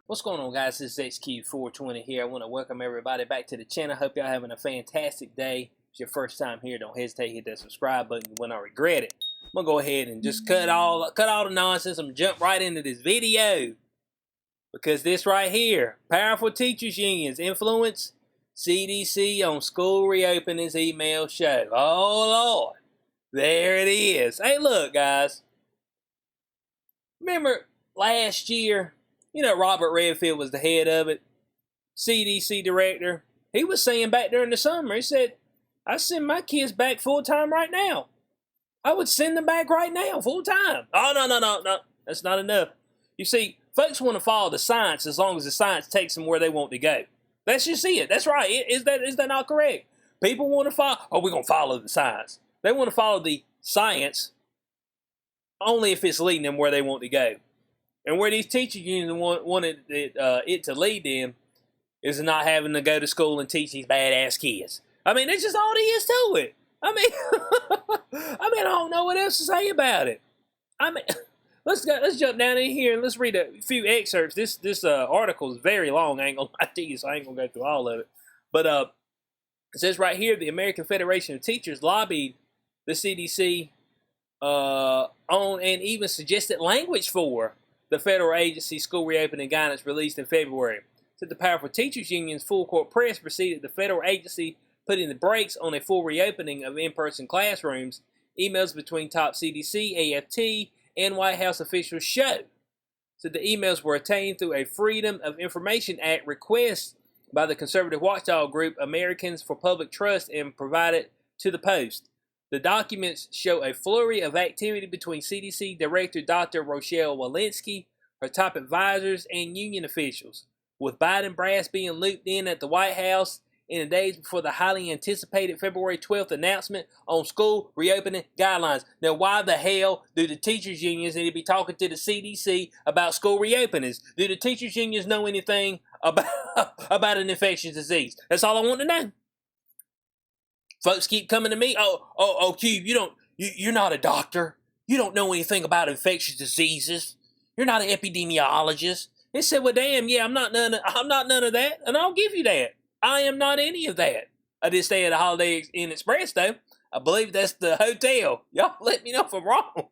What's going on, guys? This is XQ420 here. I want to welcome everybody back to the channel. Hope y'all having a fantastic day. If it's your first time here, don't hesitate to hit that subscribe button. You will not regret it. I'm gonna go ahead and just cut all the nonsense. I'm gonna jump right into this video because this right here, powerful teachers unions influence CDC on school reopenings email show. Oh Lord, there it is. Hey, look, guys. Remember last year? Robert Redfield was the head of it, CDC director. He was saying back during the summer, he said, I send my kids back full-time right now. I would send them back right now, full-time. Oh, no. That's not enough. You see, folks want to follow the science as long as the science takes them where they want to go. Let's just see it. That's right. Is that not correct? People want to follow, we're going to follow the science. They want to follow the science only if it's leading them where they want to go. And where these teacher unions wanted it to lead them is not having to go to school and teach these badass kids. I mean, that's just all there is to it. I don't know what else to say about it. Let's jump down in here and let's read a few excerpts. This article is very long. I ain't gonna lie to you, so I ain't gonna go through all of it. But it says right here, the American Federation of Teachers lobbied the CDC on and even suggested language for the federal agency school reopening guidance released in February. Said the powerful teachers union's full court press preceded the federal agency putting the brakes on a full reopening of in-person classrooms. Emails between top CDC, AFT, and White House officials show. So the emails were obtained through a Freedom of Information Act request by the conservative watchdog group Americans for Public Trust and provided to the Post. The documents show a flurry of activity between CDC Director Dr. Rochelle Walensky, her top advisors, and union officials, with Biden brass being looped in at the White House in the days before the highly anticipated February 12th announcement on school reopening guidelines. Now, why the hell do the teachers' unions need to be talking to the CDC about school reopenings? Do the teachers' unions know anything about an infectious disease? That's all I want to know. Folks keep coming to me. Oh, Cube, you're not a doctor. You don't know anything about infectious diseases. You're not an epidemiologist. They said, well, damn, yeah, I'm not none of that, and I'll give you that. I am not any of that. I did stay at a Holiday Inn Express, though. I believe that's the hotel. Y'all let me know if I'm wrong.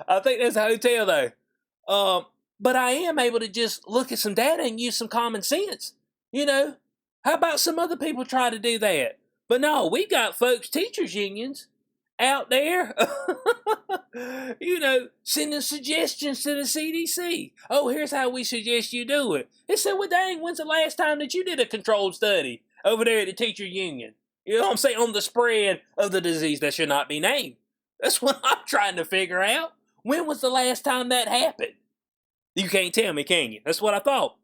I think that's a hotel, though. But I am able to just look at some data and use some common sense. How about some other people try to do that? But no, we got folks, teachers unions, out there, sending suggestions to the CDC. Oh, here's how we suggest you do it. They said, well, dang, when's the last time that you did a controlled study over there at the teacher union? You know what I'm saying? On the spread of the disease that should not be named. That's what I'm trying to figure out. When was the last time that happened? You can't tell me, can you? That's what I thought.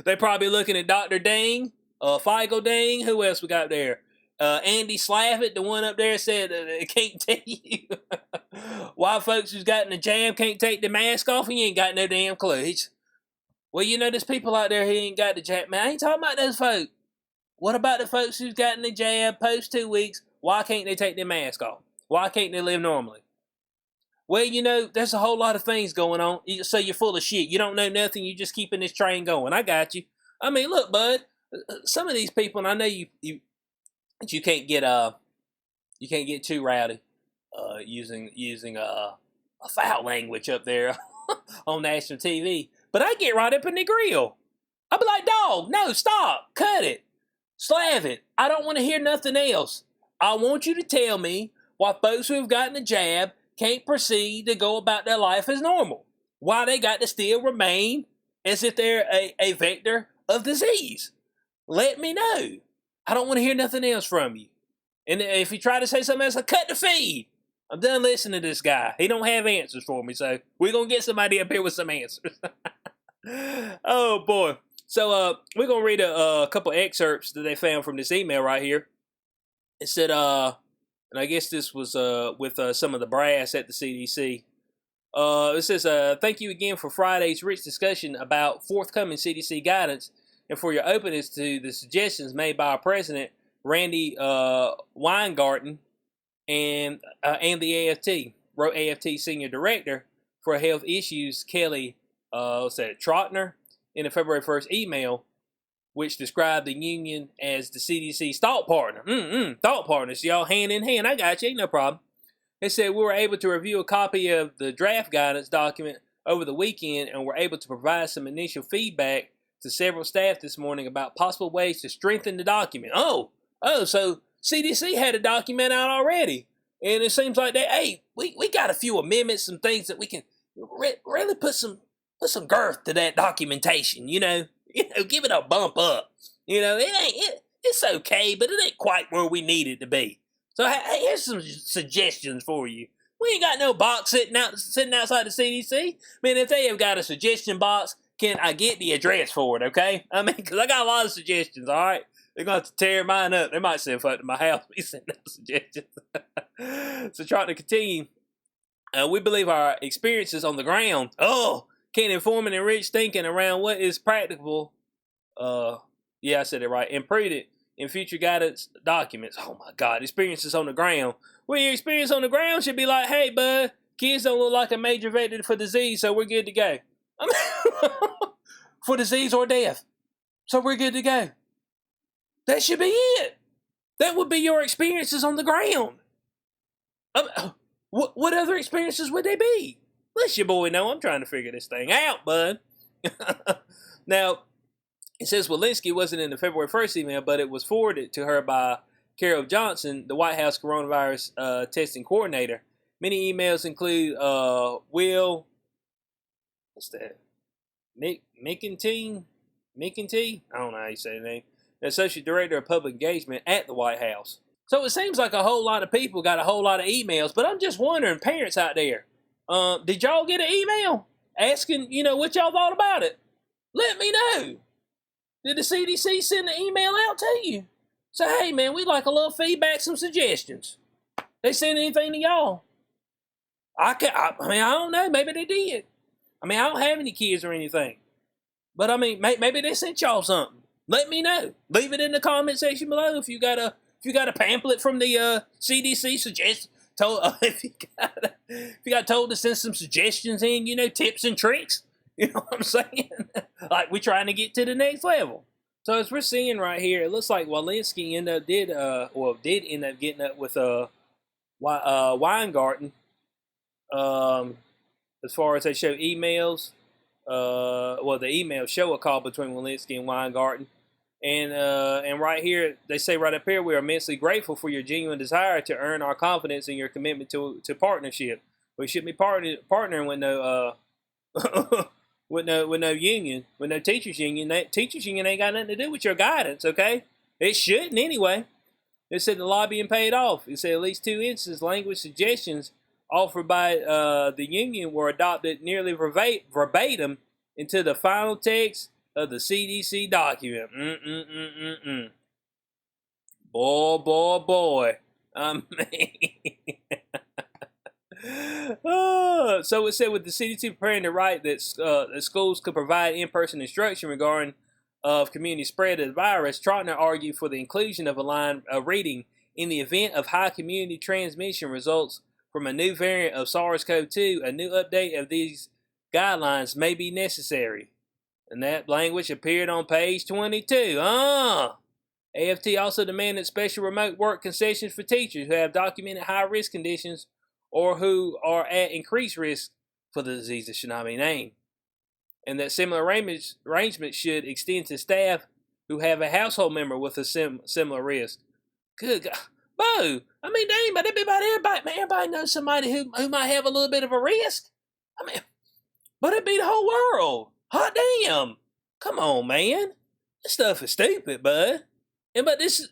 They're probably looking at Dr. Ding. Figo Ding, who else we got there? Andy Slavitt, the one up there, said can't tell you why folks who's gotten the jab can't take the mask off, and you ain't got no damn clue. Well, there's people out there who ain't got the jab. Man, I ain't talking about those folks. What about the folks who's gotten the jab post 2 weeks? Why can't they take their mask off? Why can't they live normally? Well, there's a whole lot of things going on. So you're full of shit. You don't know nothing. You're just keeping this train going. I got you. Look, bud. Some of these people, and I know you can't get too rowdy using a foul language up there on national TV. But I get right up in the grill. I'll be like, dog, no, stop, cut it, slave it. I don't want to hear nothing else. I want you to tell me why folks who have gotten the jab can't proceed to go about their life as normal. Why they got to still remain as if they're a vector of disease. Let me know. I don't want to hear nothing else from you. And if you try to say something else, I'll cut the feed. I'm done listening to this guy. He don't have answers for me, so we're going to get somebody up here with some answers. Oh, boy. So we're going to read a couple excerpts that they found from this email right here. It said, and I guess this was with some of the brass at the CDC. It says, thank you again for Friday's rich discussion about forthcoming CDC guidance and for your openness to the suggestions made by our president, Randy Weingarten, and the AFT, wrote AFT Senior Director for Health Issues, Kelly said Trotner in the February 1st email, which described the union as the CDC's thought partner. Thought partners, y'all hand in hand. I got you, ain't no problem. They said we were able to review a copy of the draft guidance document over the weekend and were able to provide some initial feedback to several staff this morning about possible ways to strengthen the document. So CDC had a document out already. And it seems like we got a few amendments, some things that we can really put some girth to that documentation, give it a bump up. It's okay, but it ain't quite where we need it to be. So hey, here's some suggestions for you. We ain't got no box sitting outside the CDC. If they have got a suggestion box, can I get the address for it, okay? Because I got a lot of suggestions, all right? They're going to have to tear mine up. They might send folk to my house. We send out suggestions. So trying to continue, we believe our experiences on the ground, can inform and enrich thinking around what is practicable, I said it right, and prudent in future guidance documents. Oh my God, experiences on the ground. Well, your experience on the ground should be like, hey, bud, kids don't look like a major vector for disease, so we're good to go. For disease or death. So we're good to go. That should be it. That would be your experiences on the ground. What other experiences would they be? Let your boy know I'm trying to figure this thing out, bud. Now, it says Walensky wasn't in the February 1st email, but it was forwarded to her by Carol Johnson, the White House coronavirus testing coordinator. Many emails include Will, what's that? McEntee? I don't know how you say the name. The Associate Director of Public Engagement at the White House. So it seems like a whole lot of people got a whole lot of emails, but I'm just wondering, parents out there, did y'all get an email asking, what y'all thought about it? Let me know. Did the CDC send an email out to you? Say, hey, man, we'd like a little feedback, some suggestions. They send anything to y'all? I don't know. Maybe they did. I don't have any kids or anything. But, maybe they sent y'all something. Let me know. Leave it in the comment section below if you got a pamphlet from the CDC if you got told to send some suggestions in, tips and tricks. You know what I'm saying? Like we're trying to get to the next level. So as we're seeing right here, it looks like Walensky did end up getting up with Weingarten. As far as they show emails, the emails show a call between Walensky and Weingarten. And right here, they say right up here, we are immensely grateful for your genuine desire to earn our confidence and your commitment to partnership. We shouldn't be partnering with no with no union, with no teachers union. That teachers union ain't got nothing to do with your guidance, okay? It shouldn't anyway. It said the lobbying paid off. It said at least 2 instances language suggestions offered by the union were adopted nearly verbatim into the final text of the CDC document. Boy. So it said with the CDC preparing to write that schools could provide in-person instruction regarding of community spread of the virus, Trotner argued for the inclusion of a line reading, in the event of high community transmission results from a new variant of SARS-CoV-2, a new update of these guidelines may be necessary. And that language appeared on page 22. AFT also demanded special remote work concessions for teachers who have documented high-risk conditions or who are at increased risk for the disease that should not be named. And that similar arrangements should extend to staff who have a household member with a similar risk. Good God. Bo, everybody knows somebody who might have a little bit of a risk. But it'd be the whole world. Hot damn. Come on, man. This stuff is stupid, bud. But this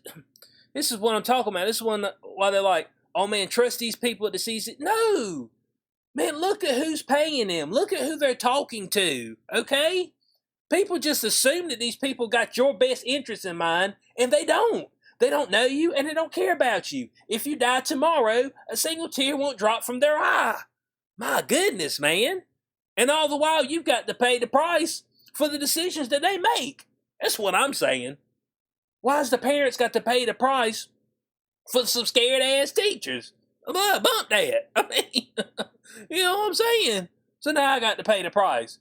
is what I'm talking about. This is why they're like, oh man, trust these people at the CDC. No. Man, look at who's paying them. Look at who they're talking to, okay? People just assume that these people got your best interests in mind, and they don't. They don't know you, and they don't care about you. If you die tomorrow, a single tear won't drop from their eye. My goodness, man. And all the while, you've got to pay the price for the decisions that they make. That's what I'm saying. Why's the parents got to pay the price for some scared-ass teachers? Bump that. You know what I'm saying? So now I got to pay the price.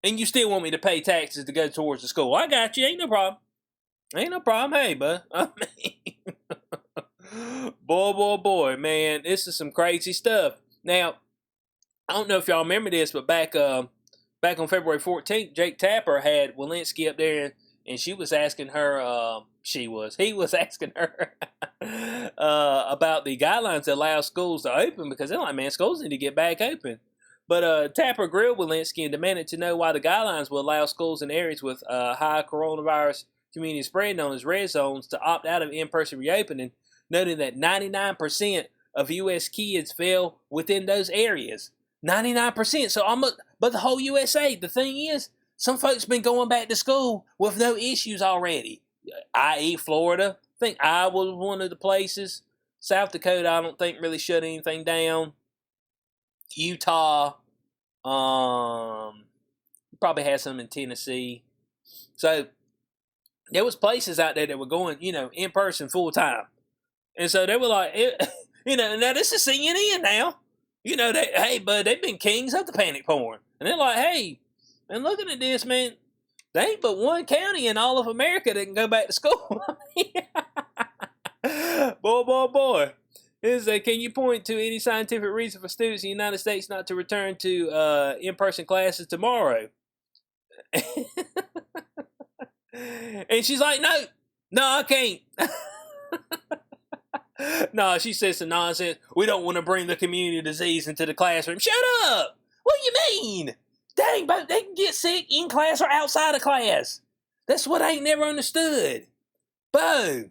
And you still want me to pay taxes to go towards the school. I got you. Ain't no problem. Ain't no problem. Hey, bud. I mean, boy, man, this is some crazy stuff. Now, I don't know if y'all remember this, but back on February 14th, Jake Tapper had Walensky up there, and he was asking her about the guidelines that allow schools to open, because they're like, man, schools need to get back open. But Tapper grilled Walensky and demanded to know why the guidelines will allow schools in areas with high coronavirus community spread, known as red zones, to opt out of in-person reopening, noting that 99% of U.S. kids fell within those areas. 99%. So but the whole USA. The thing is, some folks been going back to school with no issues already, i.e. Florida. I think Iowa was one of the places. South Dakota, I don't think really shut anything down. Utah, probably had some in Tennessee. So there was places out there that were going, in person full time. And so they were like, now this is CNN now. Hey, bud, they've been kings of the panic porn. And they're like, hey, and looking at this, man, there ain't but one county in all of America that can go back to school. Boy. Can you point to any scientific reason for students in the United States not to return to in-person classes tomorrow? And she's like, no, I can't. No, she says some nonsense. We don't want to bring the community disease into the classroom. Shut up! What do you mean? Dang, but they can get sick in class or outside of class. That's what I ain't never understood. Bo,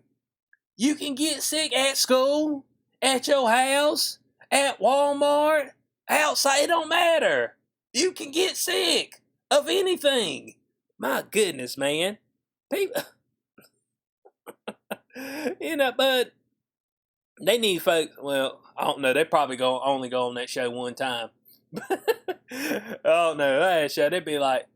you can get sick at school, at your house, at Walmart, outside. It don't matter. You can get sick of anything. My goodness, man. People, but they need folks. Well, I don't know. They probably only go on that show one time. Oh no, that show. They'd be like,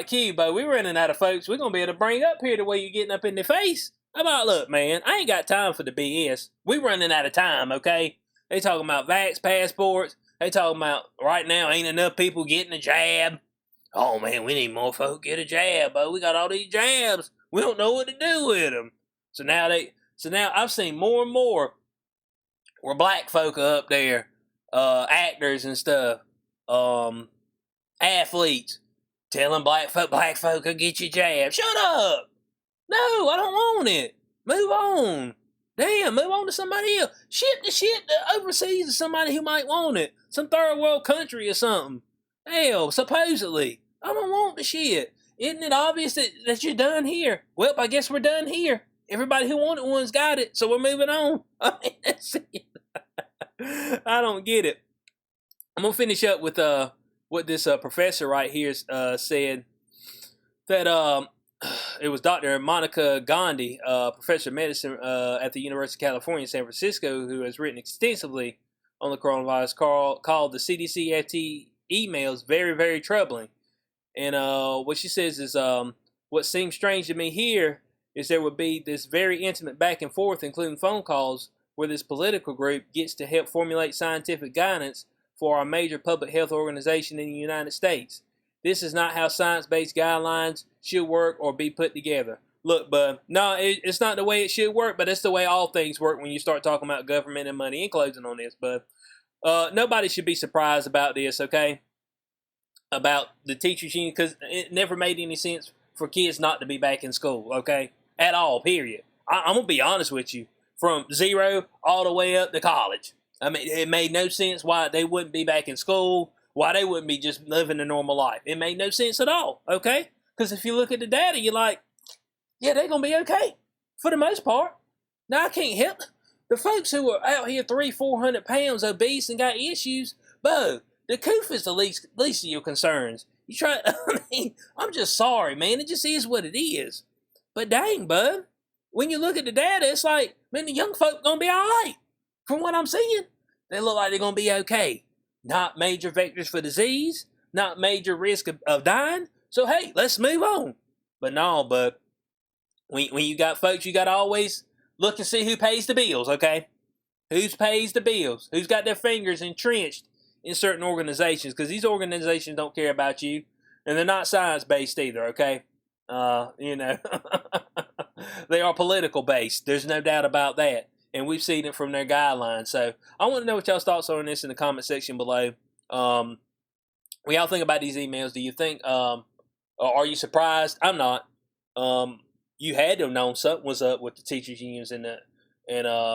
Cuba, we're running out of folks we're gonna be able to bring up here the way you're getting up in their face. How about, look, man, I ain't got time for the BS. We running out of time, okay? They talking about vax passports. They talking about right now ain't enough people getting a jab. Oh man, we need more folk get a jab, but we got all these jabs. We don't know what to do with them. So now I've seen more and more where black folk are up there, actors and stuff, athletes, telling black folk will get your jab. Shut up! No, I don't want it. Move on. Damn, move on to somebody else. Ship the shit overseas to somebody who might want it. Some third world country or something. Hell, supposedly. I don't want the shit. Isn't it obvious that you're done here? Well, I guess we're done here. Everybody who wanted one's got it, so we're moving on. I mean, that's it. I don't get it. I'm going to finish up with what this professor right here said. That it was Dr. Monica Gandhi, professor of medicine at the University of California in San Francisco, who has written extensively on the coronavirus, called the CDC FT emails very, very troubling. And what she says is, what seems strange to me here is there would be this very intimate back and forth, including phone calls, where this political group gets to help formulate scientific guidance for our major public health organization in the United States. This is not how science-based guidelines should work or be put together. Look, bud, no, it's not the way it should work, but it's the way all things work when you start talking about government and money. In closing on this, bud, nobody should be surprised about this, okay? About the teachers union, because it never made any sense for kids not to be back in school, okay? At all, period. I'm going to be honest with you. From zero all the way up to college. I mean, it made no sense why they wouldn't be back in school, why they wouldn't be just living a normal life. It made no sense at all, okay? Because if you look at the data, you're like, yeah, they're going to be okay for the most part. Now, I can't help the folks who are out here 300-400 pounds obese and got issues. Bo, the coof is the least of your concerns. You try, I mean, I'm just sorry, man. It just is what it is. But dang, bud, when you look at the data, it's like, man, the young folk going to be all right. From what I'm seeing, they look like they're going to be okay. Not major vectors for disease, not major risk of dying. So, hey, let's move on. But no, but when you got folks, you got to always look and see who pays the bills, okay? Who pays the bills? Who's got their fingers entrenched in certain organizations? Because these organizations don't care about you. And they're not science-based either, okay? You know, they are political-based. There's no doubt about that. And we've seen it from their guidelines. So I want to know what y'all's thoughts are on this in the comment section below. What y'all think about these emails? Do you think, are you surprised? I'm not. You had to have known something was up with the teachers' unions and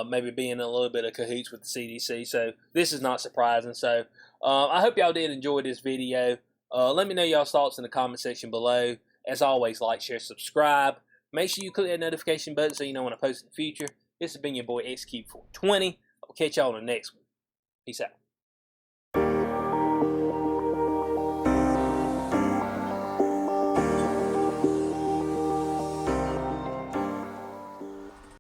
maybe being a little bit of cahoots with the CDC. So this is not surprising. So I hope y'all did enjoy this video. Let me know y'all's thoughts in the comment section below. As always, like, share, subscribe. Make sure you click that notification button so you know when I post in the future. This has been your boy XQ420. I'll catch y'all on the next one. Peace out.